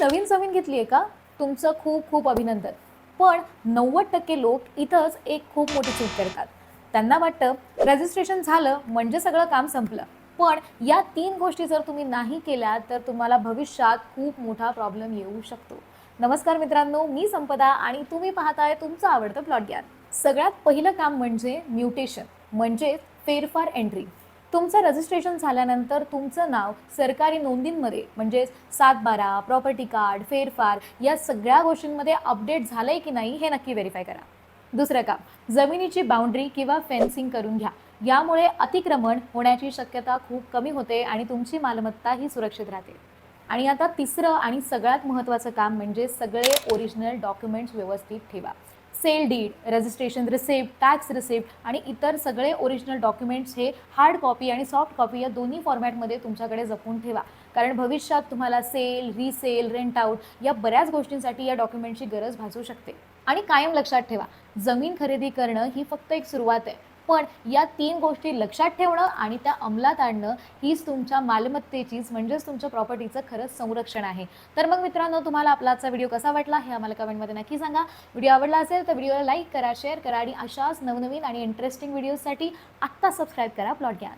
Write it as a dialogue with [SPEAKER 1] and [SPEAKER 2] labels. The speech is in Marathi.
[SPEAKER 1] नवीन जमीन घेतली आहे का? तुमचं खूप खूप अभिनंदन. पण 90% लोक इथंच एक खूप मोठी चूक करतात. त्यांना वाटतं रजिस्ट्रेशन झालं म्हणजे सगळं काम संपलं. पण या 3 गोष्टी जर तुम्ही नाही केल्या तर तुम्हाला भविष्यात खूप मोठा प्रॉब्लेम येऊ शकतो. नमस्कार मित्रांनो, मी संपदा आणि तुम्ही पाहताय तुमचं आवडतं प्लॉट ज्ञान. सगळ्यात पहिलं काम म्हणजे म्युटेशन म्हणजे फेरफार एंट्री. तुमचं रजिस्ट्रेशन झाल्यानंतर तुमचं नाव सरकारी नोंदींमध्ये म्हणजे 7/12, प्रॉपर्टी कार्ड, फेरफार या सगळ्या गोष्टींमध्ये अपडेट झालंय की नाही हे नक्की व्हेरीफाय करा. दुसरं काम, जमिनीची बाउंड्री किंवा फेन्सिंग करून घ्या. यामुळे अतिक्रमण होण्याची शक्यता खूप कमी होते आणि तुमची मालमत्ता ही सुरक्षित राहते. आणि आता तिसरं आणि सगळ्यात महत्त्वाचं काम म्हणजे सगळे ओरिजिनल डॉक्युमेंट्स व्यवस्थित ठेवा. Sale deed, registration receipt, tax receipt आणि इतर सगळे ओरिजिनल डॉक्युमेंट्स हे हार्ड कॉपी आणि सॉफ्ट कॉपी या दोन्ही फॉर्मॅटमध्ये तुमच्याकडे जपून ठेवा. कारण भविष्यात तुम्हाला सेल, रिसेल, रेंट आउट या बऱ्याच गोष्टींसाठी या डॉक्युमेंटची गरज भासू शकते. आणि कायम लक्षात ठेवा, जमीन खरेदी करणं ही फक्त एक सुरुवात आहे. पण या 3 गोष्टी लक्षात ठेवणं आणि त्या अंमलात आणणं हीच तुमच्या मालमत्तेचीच म्हणजेच तुमच्या प्रॉपर्टीचं खरंच संरक्षण आहे. तर मग मित्रांनो, तुम्हाला आपला आजचा व्हिडिओ कसा वाटला हे आम्हाला कमेंटमध्ये नक्की सांगा. व्हिडिओ आवडला असेल तर व्हिडिओला लाईक करा, शेअर करा आणि अशाच नवनवीन आणि इंटरेस्टिंग व्हिडिओसाठी आत्ता सबस्क्राईब करा प्लॉट ज्ञान.